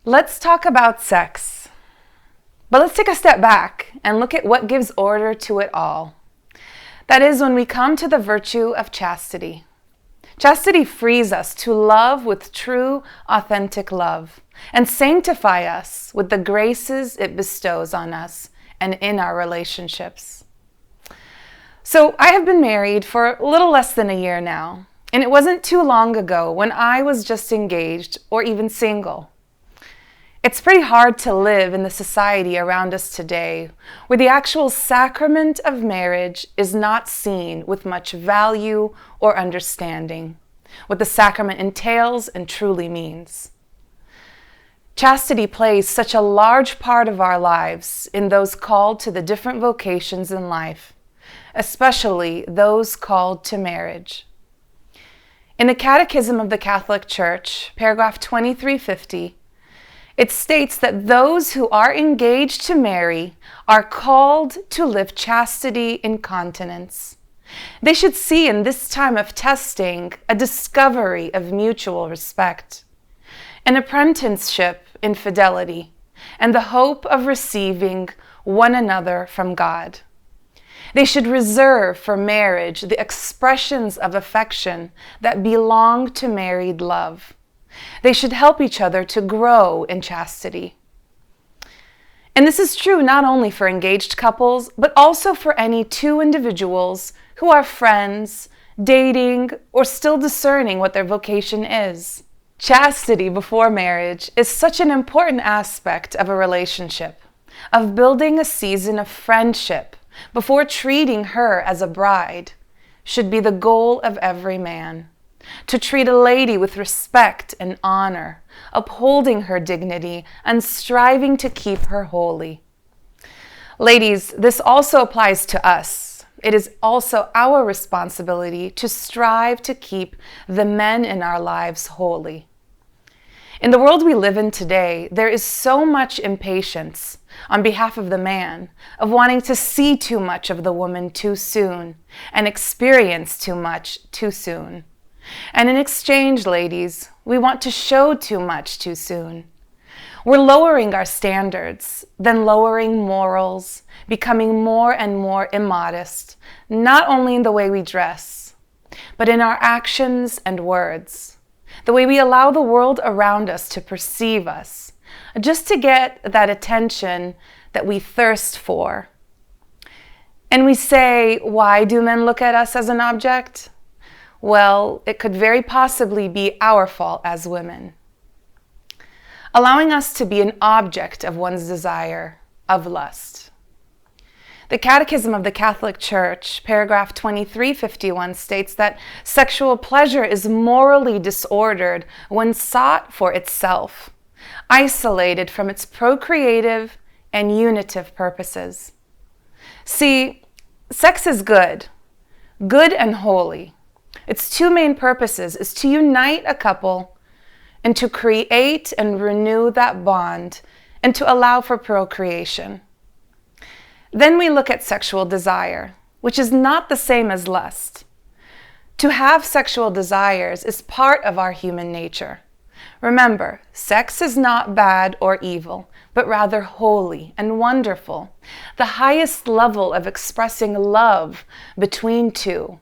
Let's talk about sex. But let's take a step back and look at what gives order to it all. That is, when we come to the virtue of chastity. Chastity frees us to love with true, authentic love and sanctify us with the graces it bestows on us and in our relationships. So I have been married for a little less than a year now, and it wasn't too long ago when I was just engaged or even single. It's pretty hard to live in the society around us today where the actual sacrament of marriage is not seen with much value or understanding, what the sacrament entails and truly means. Chastity plays such a large part of our lives in those called to the different vocations in life, especially those called to marriage. In the Catechism of the Catholic Church, paragraph 2350, it states that those who are engaged to marry are called to live chastity in continence. They should see in this time of testing a discovery of mutual respect, an apprenticeship in fidelity, and the hope of receiving one another from God. They should reserve for marriage the expressions of affection that belong to married love. They should help each other to grow in chastity. And this is true not only for engaged couples, but also for any two individuals who are friends, dating, or still discerning what their vocation is. Chastity before marriage is such an important aspect of a relationship, of building a season of friendship before treating her as a bride, should be the goal of every man. To treat a lady with respect and honor, upholding her dignity and striving to keep her holy. Ladies, this also applies to us. It is also our responsibility to strive to keep the men in our lives holy. In the world we live in today, there is so much impatience on behalf of the man, of wanting to see too much of the woman too soon and experience too much too soon. And in exchange, ladies, we want to show too much too soon. We're lowering our standards, then lowering morals, becoming more and more immodest, not only in the way we dress, but in our actions and words, the way we allow the world around us to perceive us, just to get that attention that we thirst for. And we say, why do men look at us as an object? Well, it could very possibly be our fault as women. Allowing us to be an object of one's desire, of lust. The Catechism of the Catholic Church, paragraph 2351, states that sexual pleasure is morally disordered when sought for itself, isolated from its procreative and unitive purposes. See, sex is good and holy. Its two main purposes is to unite a couple and to create and renew that bond and to allow for procreation. Then we look at sexual desire, which is not the same as lust. To have sexual desires is part of our human nature. Remember, sex is not bad or evil, but rather holy and wonderful, the highest level of expressing love between two.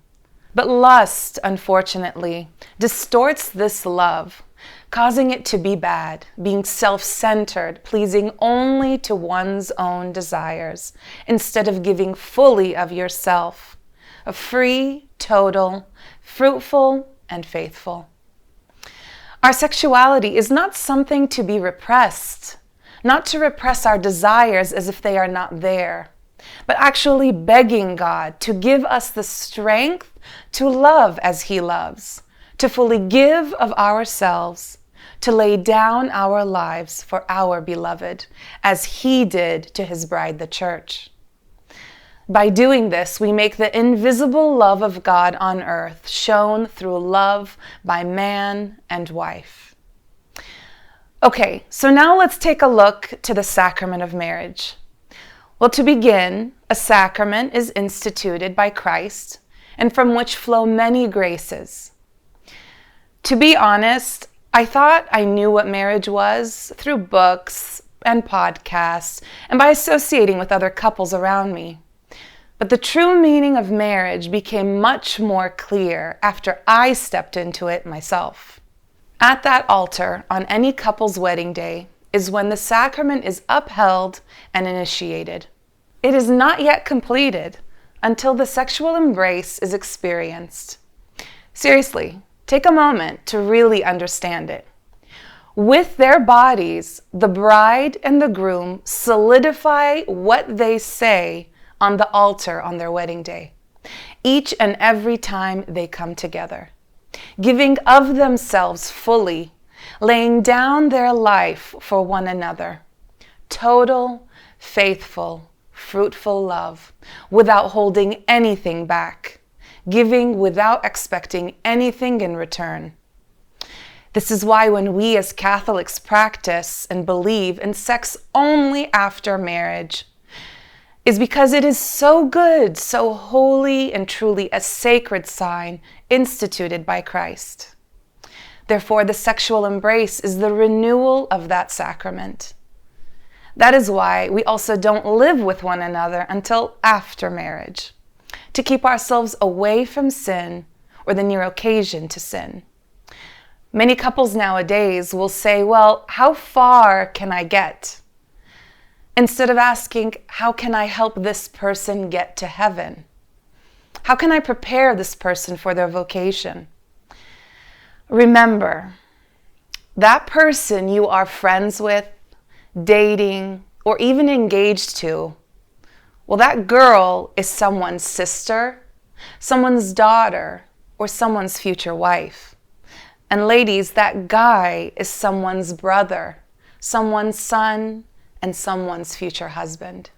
But lust, unfortunately, distorts this love, causing it to be bad, being self-centered, pleasing only to one's own desires, instead of giving fully of yourself, a free, total, fruitful, and faithful. Our sexuality is not something to be repressed, not to repress our desires as if they are not there, but actually begging God to give us the strength to love as He loves, to fully give of ourselves, to lay down our lives for our beloved, as He did to His bride, the Church. By doing this, we make the invisible love of God on earth shown through love by man and wife. Okay, so now let's take a look to the sacrament of marriage. Well, to begin, a sacrament is instituted by Christ, and from which flow many graces. To be honest, I thought I knew what marriage was through books and podcasts and by associating with other couples around me. But the true meaning of marriage became much more clear after I stepped into it myself. At that altar on any couple's wedding day is when the sacrament is upheld and initiated. It is not yet completed until the sexual embrace is experienced. Seriously, take a moment to really understand it. With their bodies, the bride and the groom solidify what they say on the altar on their wedding day, each and every time they come together, giving of themselves fully, laying down their life for one another. Total, faithful, fruitful love, without holding anything back, giving without expecting anything in return. This is why when we as Catholics practice and believe in sex only after marriage, is because it is so good, so holy, and truly a sacred sign instituted by Christ. Therefore, the sexual embrace is the renewal of that sacrament. That is why we also don't live with one another until after marriage, to keep ourselves away from sin or the near occasion to sin. Many couples nowadays will say, well, how far can I get? Instead of asking, how can I help this person get to heaven? How can I prepare this person for their vocation? Remember, that person you are friends with, dating, or even engaged to, well, that girl is someone's sister, someone's daughter, or someone's future wife. And ladies, that guy is someone's brother, someone's son, and someone's future husband.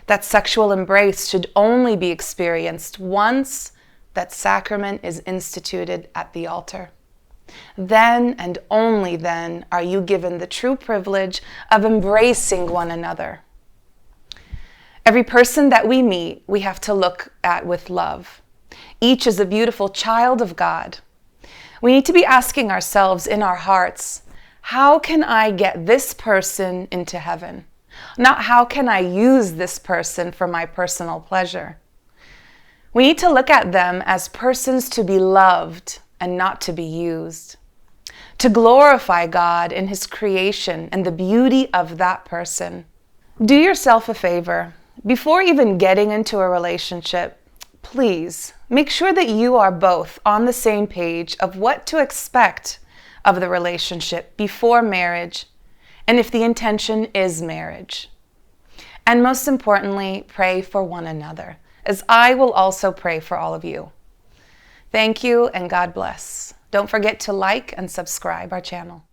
That sexual embrace should only be experienced once that sacrament is instituted at the altar. Then and only then are you given the true privilege of embracing one another. Every person that we meet, we have to look at with love. Each is a beautiful child of God. We need to be asking ourselves in our hearts, how can I get this person into heaven? Not how can I use this person for my personal pleasure? We need to look at them as persons to be loved and not to be used. To glorify God in His creation and the beauty of that person. Do yourself a favor. Before even getting into a relationship, please make sure that you are both on the same page of what to expect of the relationship before marriage, and if the intention is marriage. And most importantly, pray for one another, as I will also pray for all of you. Thank you and God bless. Don't forget to like and subscribe our channel.